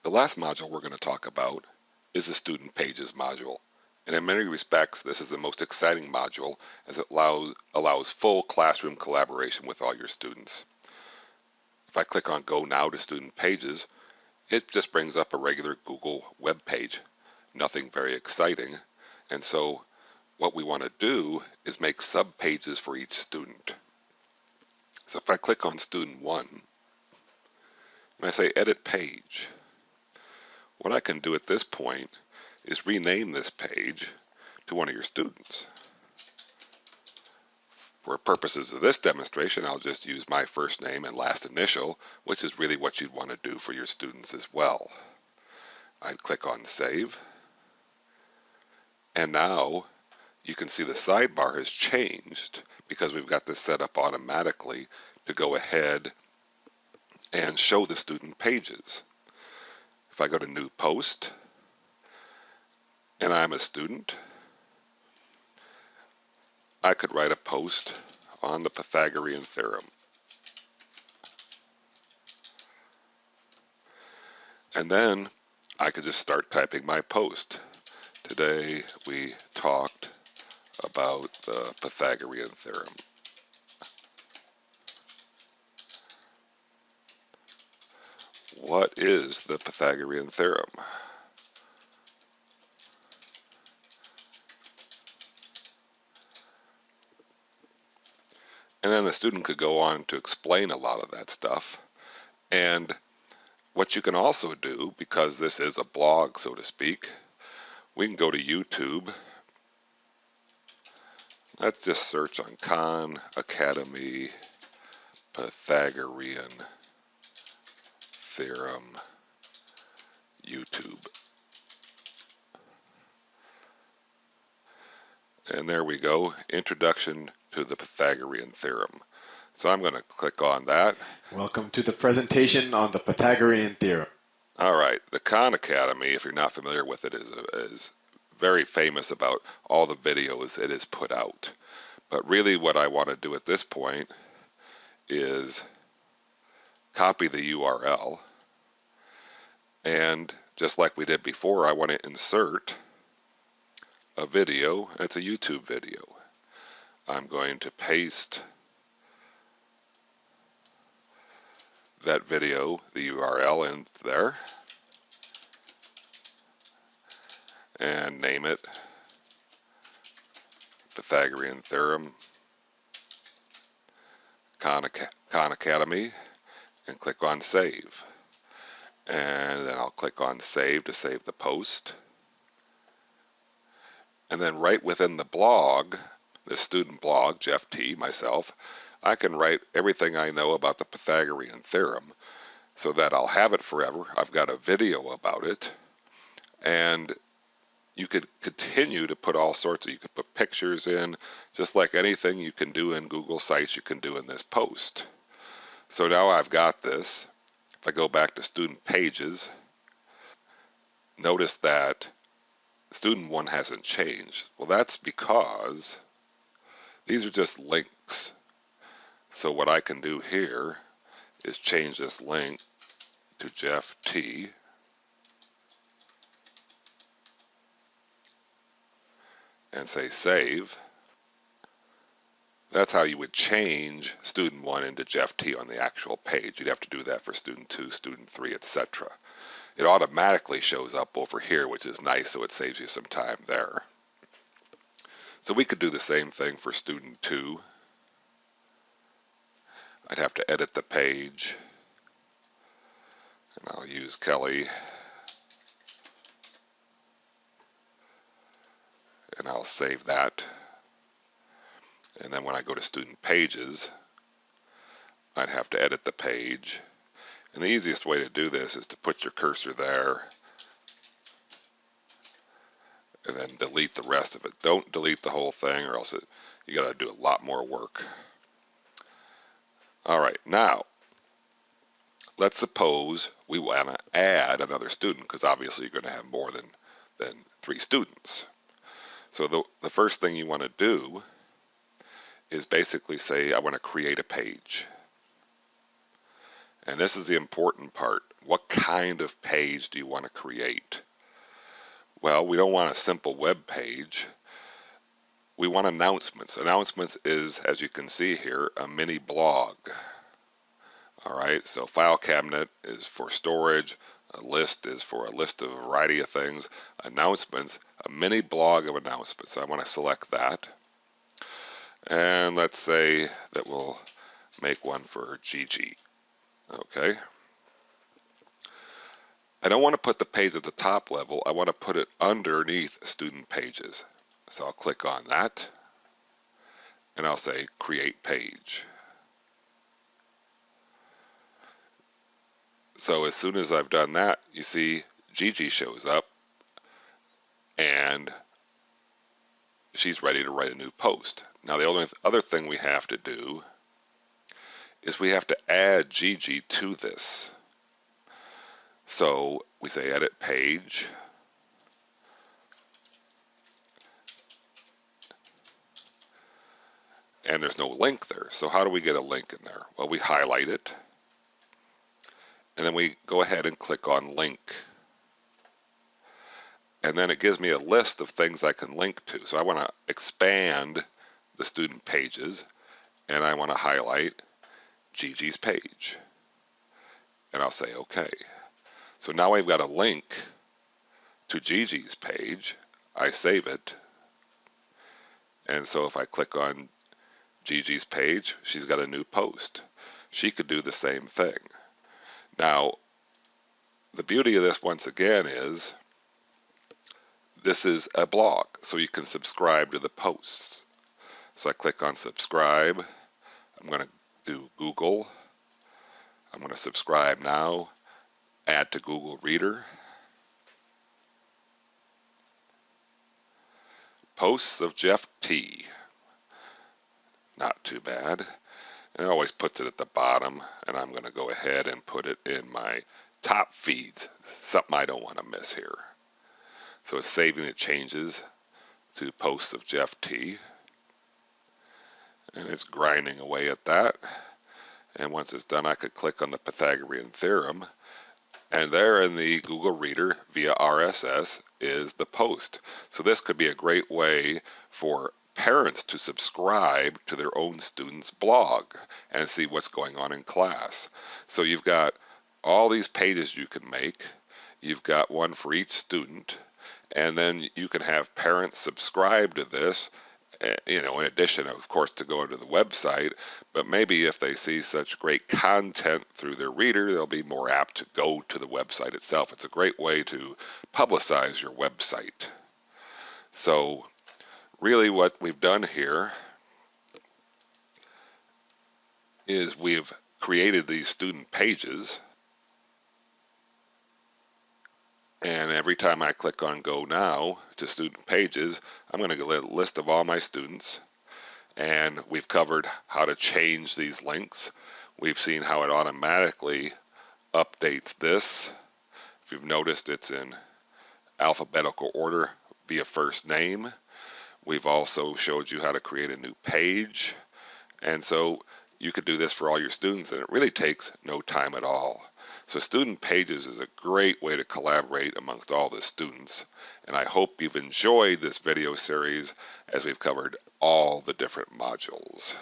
The last module we're going to talk about is the Student Pages module. And in many respects, this is the most exciting module as it allows full classroom collaboration with all your students. If I click on Go Now to Student Pages, it just brings up a regular Google web page. Nothing very exciting. And so what we want to do is make sub-pages for each student. So if I click on Student 1, and I say Edit Page, what I can do at this point is rename this page to one of your students. For purposes of this demonstration, I'll just use my first name and last initial, which is really what you'd want to do for your students as well. I'd click on Save, and now you can see the sidebar has changed because we've got this set up automatically to go ahead and show the student pages. If I go to New Post, and I'm a student, I could write a post on the Pythagorean theorem. And then I could just start typing my post. Today we talked about the Pythagorean theorem. What is the Pythagorean theorem? And then the student could go on to explain a lot of that stuff. And what you can also do, because this is a blog, so to speak, we can go to YouTube. Let's just search on Khan Academy Pythagorean Theorem YouTube. And there we go, Introduction to the Pythagorean Theorem. So I'm going to click on that. Welcome to the presentation on the Pythagorean Theorem. All right, the Khan Academy, if you're not familiar with it, is very famous about all the videos it has put out. But really what I want to do at this point is copy the URL, and just like we did before, I want to insert a video. It's a YouTube video. I'm going to paste that video, the URL, in there, and name it Pythagorean Theorem Khan Academy, and click on Save. And then I'll click on Save to save the post. And then right within the blog, the student blog, Jeff T., myself, I can write everything I know about the Pythagorean theorem so that I'll have it forever. I've got a video about it, and you could continue to put all sorts of, you could put pictures in, just like anything you can do in Google Sites, you can do in this post. So now I've got this. If I go back to Student Pages, notice that Student 1 hasn't changed. Well, that's because these are just links. So what I can do here is change this link to Jeff T. and say Save. That's how you would change Student 1 into Jeff T. on the actual page. You'd have to do that for Student 2, Student 3, etc. It automatically shows up over here, which is nice, so it saves you some time there. So we could do the same thing for Student 2. I'd have to edit the page, and I'll use Kelly, and I'll save that. And then when I go to Student Pages, I'd have to edit the page. And the easiest way to do this is to put your cursor there and then delete the rest of it. Don't delete the whole thing, or else you got to do a lot more work. All right, now let's suppose we want to add another student, because obviously you're going to have more than 3 students. So the first thing you want to do is basically say, I want to create a page. And this is the important part. What kind of page do you want to create? Well, we don't want a simple web page. We want announcements. Announcements is, as you can see here, a mini blog. All right, so file cabinet is for storage. A list is for a list of a variety of things. Announcements, a mini blog of announcements. So I want to select that. And let's say that we'll make one for Gigi. Okay. I don't want to put the page at the top level. I want to put it underneath student pages. So I'll click on that and I'll say create page. So as soon as I've done that, you see Gigi shows up and she's ready to write a new post. Now the only other thing we have to do is we have to add Gigi to this. So we say edit page. And there's no link there. So how do we get a link in there? Well, we highlight it. And then we go ahead and click on link. And then it gives me a list of things I can link to. So I want to expand the student pages. And I want to highlight Gigi's page. And I'll say OK. So now I've got a link to Gigi's page. I save it. And so if I click on Gigi's page, she's got a new post. She could do the same thing. Now, the beauty of this, once again, is this is a blog, so you can subscribe to the posts. So I click on subscribe. I'm going to do Google. I'm going to subscribe now. Add to Google Reader. Posts of Jeff T. Not too bad. And it always puts it at the bottom, and I'm going to go ahead and put it in my top feeds, something I don't want to miss here. So it's saving the changes to posts of Jeff T. And it's grinding away at that. And once it's done, I could click on the Pythagorean theorem, and there in the Google Reader via RSS is the post. So this could be a great way for parents to subscribe to their own students' blog and see what's going on in class. So you've got all these pages you can make. You've got one for each student, and then you can have parents subscribe to this, in addition, of course, to going to the website. But maybe if they see such great content through their reader, they'll be more apt to go to the website itself. It's a great way to publicize your website. So really what we've done here is we've created these student pages, and every time I click on Go Now to Student Pages, I'm going to get a list of all my students, and we've covered how to change these links. We've seen how it automatically updates this. If you've noticed, it's in alphabetical order via first name. We've also showed you how to create a new page, and so you could do this for all your students, and it really takes no time at all. So Student Pages is a great way to collaborate amongst all the students, and I hope you've enjoyed this video series as we've covered all the different modules.